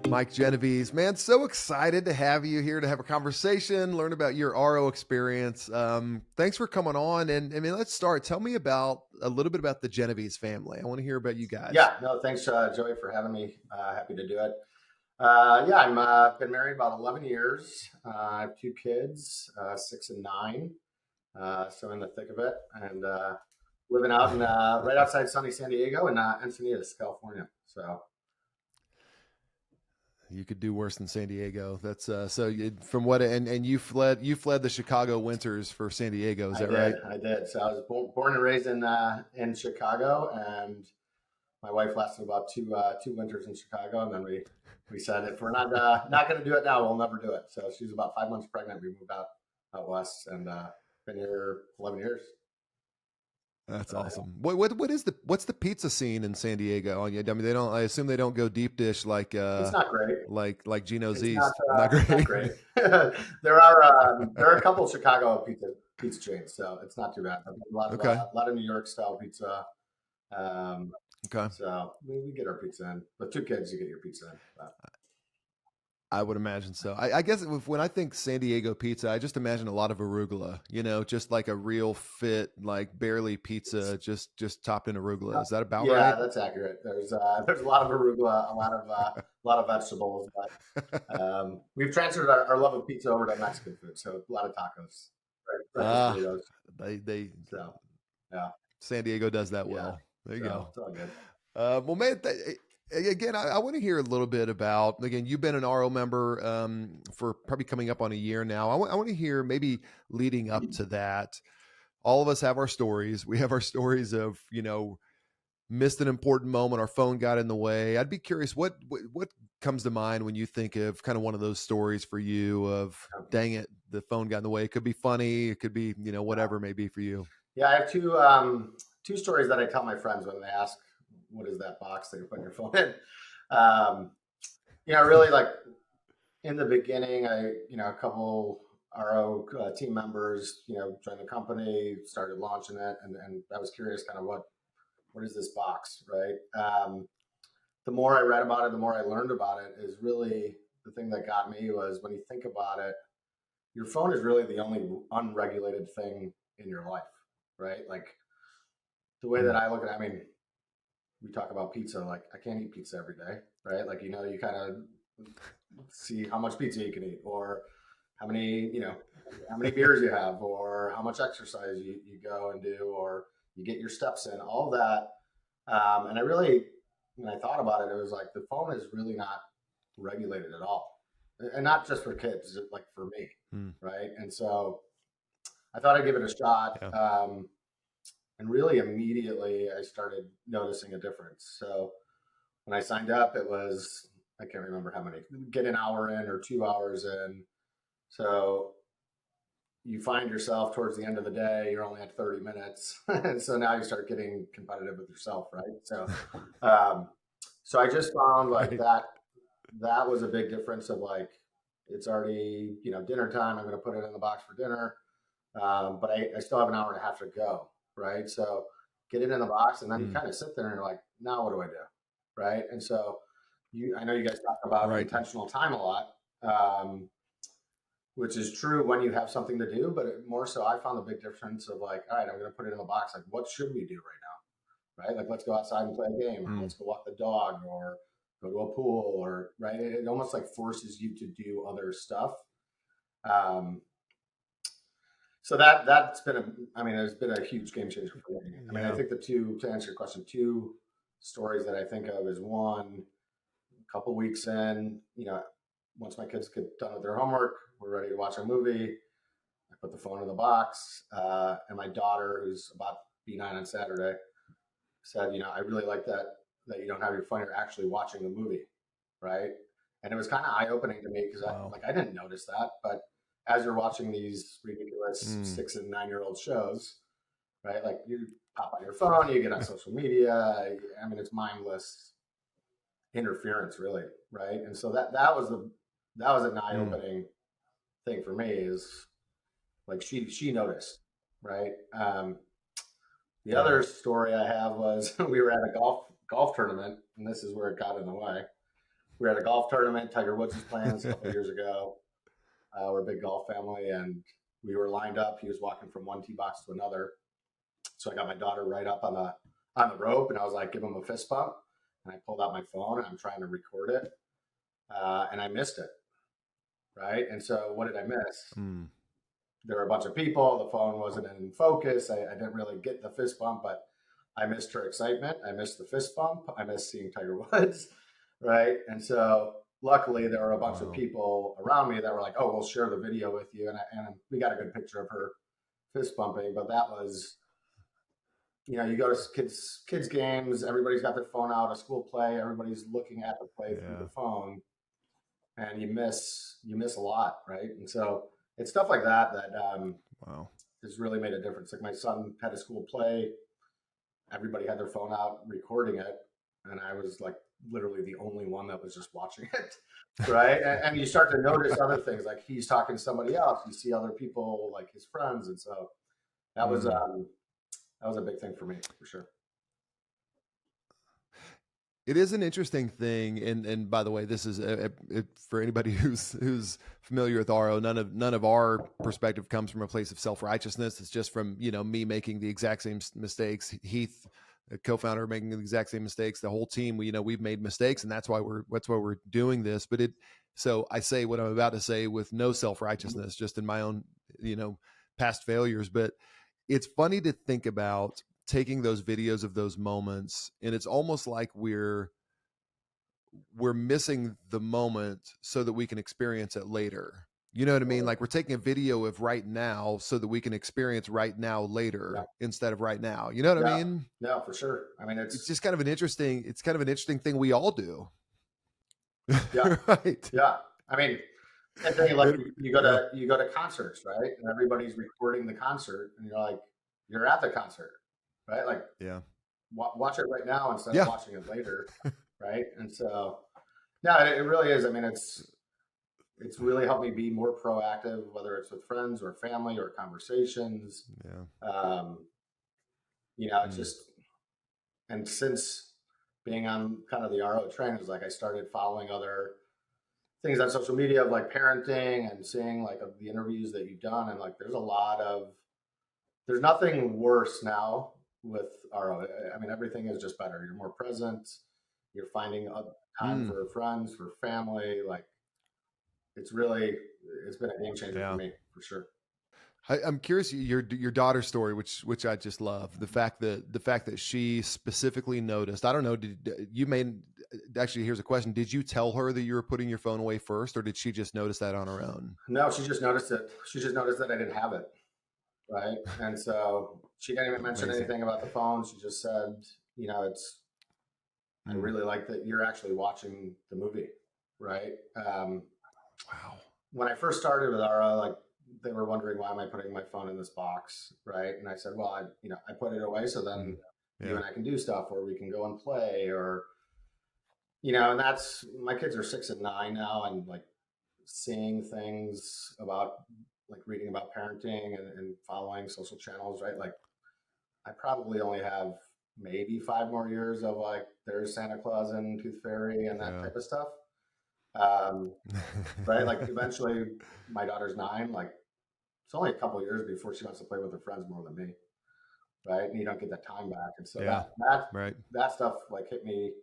Mike Genovese, man, so excited to have you here to have a conversation, learn about your Aro experience. Thanks for coming on. And I mean, let's start. Tell me about a little bit about the Genovese family. I want to hear about you guys. Yeah, no, thanks, Joey, for having me. Happy to do it. Yeah, I'm been married about 11 years. I have two kids, 6 and 9. So in the thick of it, and living out in right outside sunny San Diego in Encinitas, California. So You could do worse than San Diego. That's from what and you fled the Chicago winters for San Diego. Is that right? I did. So I was born and raised in Chicago, and my wife lasted about two winters in Chicago, and then we said if we're not going to do it now, we'll never do it. So she was about 5 months pregnant. We moved out west, and been here 11 years. That's awesome. What's the pizza scene in San Diego? I mean, they don't. I assume they don't go deep dish like It's not great. like Gino's It's East. not Not not great. great. there are a couple of Chicago pizza chains, so it's not too bad. Okay. A lot of New York style pizza. Um, Okay. so we get our pizza in. With two kids, you get your pizza in. But I would imagine so. I guess when I think San Diego pizza, I just imagine a lot of arugula. Just like a real fit, like barely pizza, just topped in arugula. Is that about yeah, right? that's accurate. There's a lot of arugula, a lot of vegetables, but we've transferred our love of pizza over to Mexican food, so a lot of tacos, breakfast Ah, burritos. they So yeah, San Diego does that yeah. well. There you So go. it's all good. Well, man, again, I want to hear a little bit about, again, you've been an RO member for probably coming up on a year now. I want to hear maybe leading up to that. All of us have our stories. We have our stories of, missed an important moment. Our phone got in the way. I'd be curious, what comes to mind when you think of kind of one of those stories for you of, dang it, the phone got in the way. It could be funny. It could be, whatever it may be for you. Yeah, I have two stories that I tell my friends when they ask, "What is that box that you're putting your phone in?" Um, really like in the beginning, a couple RO team members, joined the company, started launching it, and I was curious, kind of what is this box, right? The more I read about it, the more I learned about it. Is really the thing that got me was when you think about it, your phone is really the only unregulated thing in your life, right? Like the way that I look at it, I mean, we talk about pizza, like I can't eat pizza every day, right? Like, you kind of see how much pizza you can eat or how many, how many beers you have or how much exercise you go and do, or you get your steps in, all that. And I really, when I thought about it, it was like the phone is really not regulated at all. And not just for kids, like for me, Mm. right? And so I thought I'd give it a shot. Yeah. And really immediately I started noticing a difference. So when I signed up, it was, I can't remember how many, get an hour in or 2 hours in. So you find yourself towards the end of the day, you're only at 30 minutes. And so now you start getting competitive with yourself, right? So I just found like Right. that was a big difference of like, it's already, dinner time. I'm going to put it in the box for dinner. But I still have an hour and a half to go, right? So get it in the box, and then you Mm. kind of sit there and you're like, now what do I do, right? And so I know you guys talk about Right. intentional time a lot, which is true when you have something to do, but more so I found the big difference of like, all right, I'm going to put it in the box. Like, what should we do right now, right? Like, let's go outside and play a game, or Mm. let's go walk the dog, or go to a pool, or right. It almost like forces you to do other stuff. Um, So that's been it's been a huge game changer for me. I mean, I Yeah. think to answer your question, two stories that I think of is one, a couple weeks in, once my kids get done with their homework, we're ready to watch a movie. I put the phone in the box, and my daughter, who's about to be 9 on Saturday, said, I really like that you don't have your phone, you're actually watching the movie, right? And it was kind of eye opening to me because Wow. I didn't notice that, but as you're watching these ridiculous Mm. 6 and 9 year old shows, right? Like you pop on your phone, you get on social media. I mean, it's mindless interference, really, right? And so that was an eye Mm. opening thing for me. Is like she noticed, right? The Yeah. other story I have was we were at a golf tournament, and this is where it got in the way. we were at a golf tournament. Tiger Woods was playing this a couple of years ago. We're a big golf family, and we were lined up. He was walking from one tee box to another. So I got my daughter right up on the rope, and I was like, give him a fist bump. And I pulled out my phone, and I'm trying to record it, and I missed it. Right. And so what did I miss? There were a bunch of people. The phone wasn't in focus. I didn't really get the fist bump, but I missed her excitement. I missed the fist bump. I missed seeing Tiger Woods. Right. And so luckily there were a bunch of people around me that were like, oh, we'll share the video with you. And we got a good picture of her fist bumping. But that was, you know, you go to kids games, everybody's got their phone out, a school play, everybody's looking at the play through the phone, and you miss a lot, right? And so it's stuff like that has really made a difference. Like my son had a school play, everybody had their phone out recording it, and I was like literally the only one that was just watching it, right? and you start to notice other things, like he's talking to somebody else, you see other people, like his friends, and so that was a big thing for me, for sure. It is an interesting thing, and by the way, this is for anybody who's familiar with Aro. None of our perspective comes from a place of self-righteousness. It's just from, you know, me making the exact same mistakes. Heath, a co-founder, making the exact same mistakes. The whole team, we've made mistakes, and that's why we're doing this. But so I say what I'm about to say with no self-righteousness, just in my own, you know, past failures. But it's funny to think about taking those videos of those moments, and it's almost like we're missing the moment so that we can experience it later. You know what I mean? Like we're taking a video of right now so that we can experience right now later instead of right now. You know what I mean? Yeah, for sure. I mean, it's just kind of an interesting thing we all do. Yeah. Right. Yeah. I mean, and then like you go to concerts, right? And everybody's recording the concert, and you're like, you're at the concert. Right? Like, watch it right now instead of watching it later. Right? And so, it really is. I mean, it's really helped me be more proactive, whether it's with friends or family or conversations. You know, it's just, and since being on kind of the Aro train, is like I started following other things on social media of like parenting and seeing like of the interviews that you've done, and like there's nothing worse now with Aro. I mean, everything is just better. You're more present. You're finding time for friends, for family. Like, it's been a game changer for me, for sure. I'm curious your daughter's story, which I just love. The fact that she specifically noticed. I don't know. Actually, here's a question. Did you tell her that you were putting your phone away first, or did she just notice that on her own? No, she just noticed it. She just noticed that I didn't have it. Right. And so she didn't even mention anything about the phone. She just said, you know, I really like that you're actually watching the movie. Right. Wow. When I first started with Aro, like they were wondering, why am I putting my phone in this box? Right. And I said, well, I put it away so then you and I can do stuff, or we can go and play, or, you know, and that's, my kids are 6 and 9 now, and like seeing things about, like reading about parenting and following social channels, right? Like I probably only have maybe 5 more years of like, there's Santa Claus and Tooth Fairy and that type of stuff. Right. Like eventually my daughter's 9, like it's only a couple of years before she wants to play with her friends more than me. Right. And you don't get that time back. And so that stuff like hit me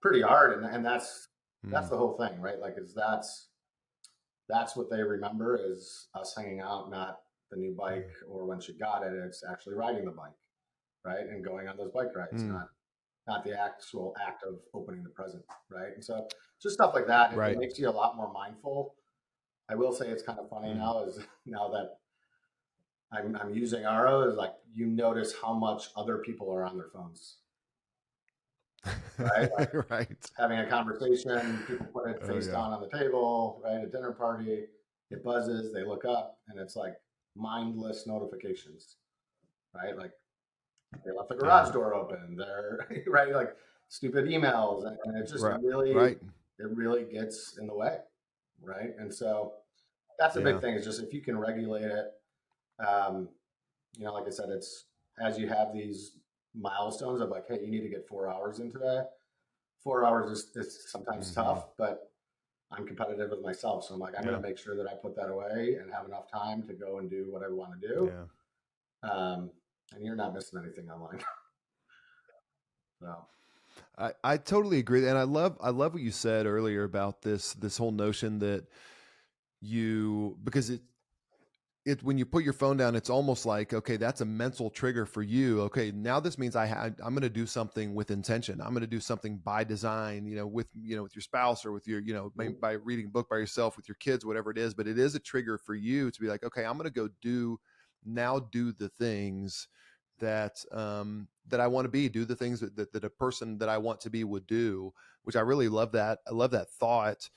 pretty hard. And that's the whole thing, right? Like that's what they remember, is us hanging out, not the new bike or when she got it. It's actually riding the bike, right? And going on those bike rides, not the actual act of opening the present, right? And so just stuff like that, it makes you a lot more mindful. I will say it's kind of funny now that I'm using Aro, is like you notice how much other people are on their phones. Right? Like having a conversation, people put it face down on the table, right? A dinner party, it buzzes, they look up, and it's like mindless notifications, right? Like they left the garage door open, they're right, like stupid emails, and it just it really gets in the way, right? And so that's a big thing, is just if you can regulate it, you know, like I said, it's as you have these milestones of like, hey, you need to get 4 hours in today. 4 hours is sometimes Mm-hmm. tough, but I'm competitive with myself. So I'm like, I'm going Yeah. to make sure that I put that away and have enough time to go and do what I want to do. Yeah. Um, and you're not missing anything online. So I totally agree. And I love what you said earlier about this whole notion that because when you put your phone down, it's almost like, okay, that's a mental trigger for you. Okay, now this means I'm going to do something with intention. I'm going to do something by design, with your spouse or with your, maybe by reading a book by yourself with your kids, whatever it is. But it is a trigger for you to be like, okay, I'm going to go do the things that I want to be, do the things that a person that I want to be would do, which I really love that. I love that thought.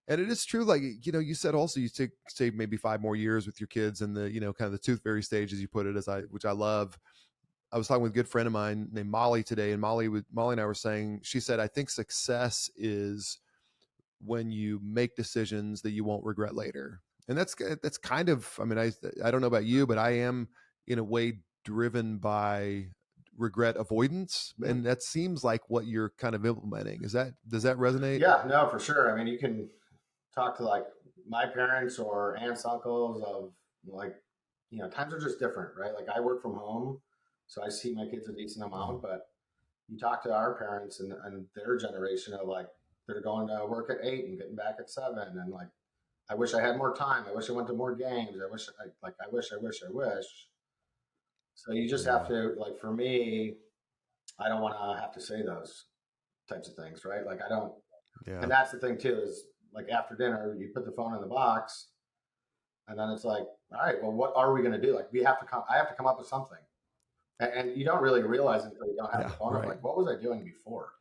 And it is true, like, you said also you say maybe 5 more years with your kids and the, kind of the tooth fairy stage, as you put it, which I love. I was talking with a good friend of mine named Molly today, and Molly and I were saying, she said, I think success is when you make decisions that you won't regret later. And that's kind of, I mean, I don't know about you, but I am in a way driven by regret avoidance. mm-hmm. And that seems like what you're kind of implementing. Does that resonate? Yeah, no, for sure. I mean, you can talk to like my parents or aunts, uncles of like, times are just different, right? Like I work from home, so I see my kids a decent amount, but you talk to our parents and their generation of like, they're going to work at 8 and getting back at 7. And like, I wish I had more time. I wish I went to more games. I wish. So you just have Yeah. to, like, for me, I don't want to have to say those types of things, right? Like I don't, Yeah. and that's the thing too, is like after dinner, you put the phone in the box and then it's like, all right, well, what are we going to do? Like I have to come up with something. And you don't really realize it until you don't have Yeah. the phone of Right. like, what was I doing before?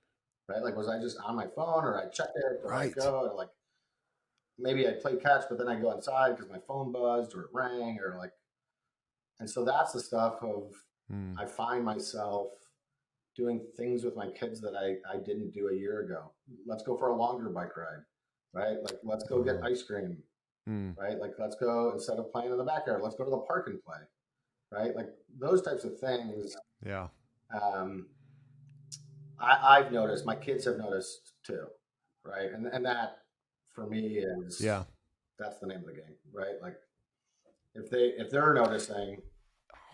Right? Like, was I just on my phone or I check it or I Right. go or like maybe I play catch, but then I go inside because my phone buzzed or it rang or like, and so that's the stuff of, Mm. I find myself doing things with my kids that I didn't do a year ago. Let's go for a longer bike ride, right? Like, let's go get Oh. ice cream, Mm. right? Like, let's go instead of playing in the backyard, let's go to the park and play, right? Like, those types of things. Yeah. Um, I've noticed, my kids have noticed too, right? And that for me is, Yeah. that's the name of the game, right? Like, if they're noticing, then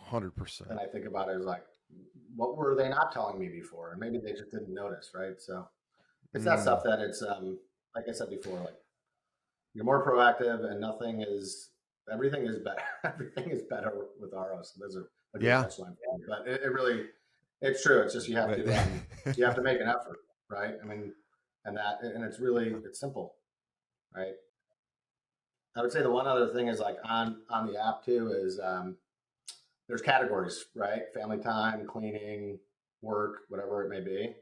100%. I think about it as like, what were they not telling me before? And maybe they just didn't notice, right? So it's that Mm. stuff that it's like I said before, like you're more proactive and everything is better. Everything is better with Aro. So there's a good Yeah. catchline for me. But it really, it's true. It's just Right. you have to make an effort, right? I mean, and it's really, it's simple, right? I would say the one other thing is like on the app too is there's categories, right? Family time, cleaning, work, whatever it may be.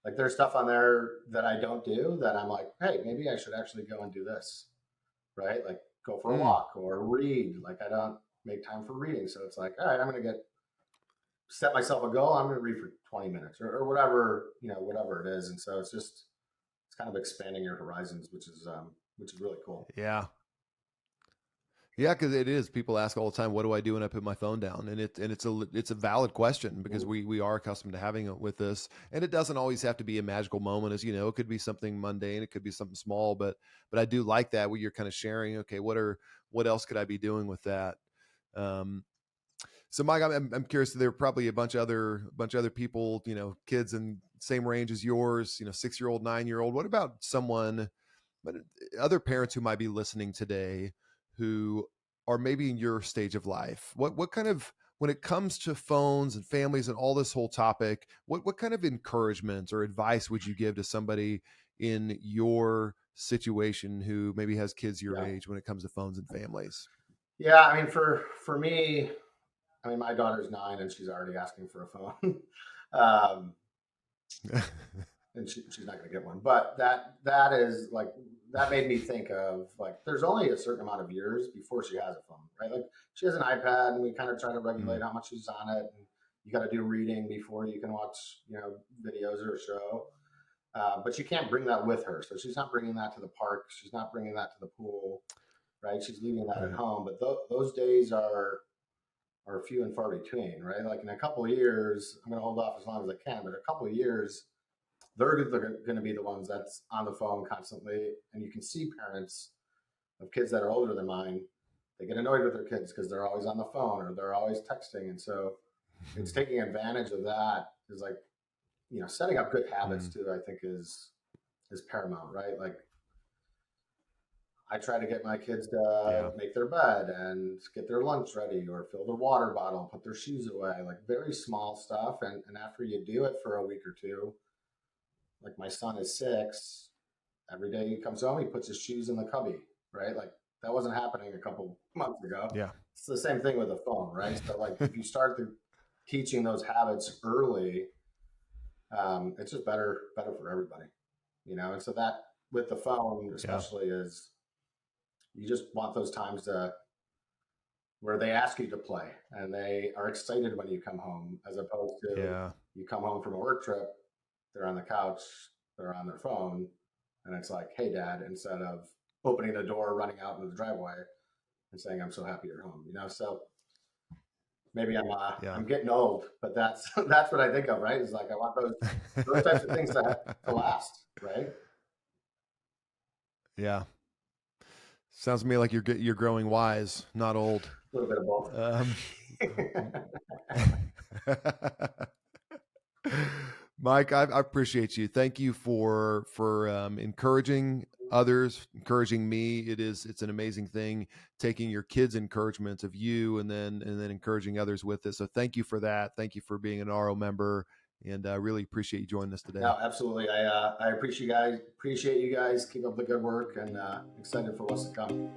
Like there's stuff on there that I don't do that I'm like, hey, maybe I should actually go and do this, right? Like go for a Mm. walk or read. Like I don't make time for reading. So it's like, all right, I'm going to set myself a goal. I'm going to read for 20 minutes or whatever, whatever it is. And so it's kind of expanding your horizons, which is really cool. Yeah. Yeah, because it is. People ask all the time, "What do I do when I put my phone down?" And it's a valid question because Mhm. we are accustomed to having it with this, and it doesn't always have to be a magical moment. As you know, it could be something mundane, it could be something small, but I do like that where you're kind of sharing. Okay, what else could I be doing with that? Um, so, Mike, I'm curious. There are probably a bunch of other people, kids in same range as yours, 6-year-old, 9-year-old. What about but other parents who might be listening today who are maybe in your stage of life? What kind of, when it comes to phones and families and all this whole topic, what kind of encouragement or advice would you give to somebody in your situation who maybe has kids your Yeah. age when it comes to phones and families? Yeah. I mean, for me, I mean, my daughter's 9 and she's already asking for a phone. um, and she's not going to get one. But that is like, that made me think of like there's only a certain amount of years before she has a phone, right? Like she has an iPad, and we kind of try to Mm. regulate how much she's on it, and you got to do reading before you can watch videos or a show. But you can't bring that with her, so she's not bringing that to the park. She's not bringing that to the pool, right? She's leaving that at Right. home. But those days are few and far between, right? Like in a couple of years, I'm going to hold off as long as I can, but a couple of years they're going to be the ones that's on the phone constantly. And you can see parents of kids that are older than mine, they get annoyed with their kids because they're always on the phone or they're always texting. And so it's taking advantage of that is like, setting up good habits too, I think is paramount, right? Like I try to get my kids to make their bed and get their lunch ready or fill their water bottle, put their shoes away, like very small stuff. And after you do it for a week or two, like my son is 6, every day he comes home, he puts his shoes in the cubby, right? Like that wasn't happening a couple months ago. Yeah. It's the same thing with a phone, right? So like if you start teaching those habits early, it's just better for everybody, And so that with the phone, especially is you just want those times where they ask you to play and they are excited when you come home, as opposed to you come home from a work trip, they're on the couch, they're on their phone, and it's like, hey, Dad, instead of opening the door, running out into the driveway and saying, I'm so happy you're home, So maybe I'm getting old, but that's what I think of, right? It's like I want those types of things to last, right? Yeah. Sounds to me like you're growing wise, not old. A little bit of both. Mike, I appreciate you. Thank you for encouraging others, encouraging me. It's an amazing thing, taking your kids' encouragement of you and then encouraging others with it. So thank you for that. Thank you for being an Aro member, and I really appreciate you joining us today. No, absolutely. I appreciate you guys. Keep up the good work, and excited for what's to come.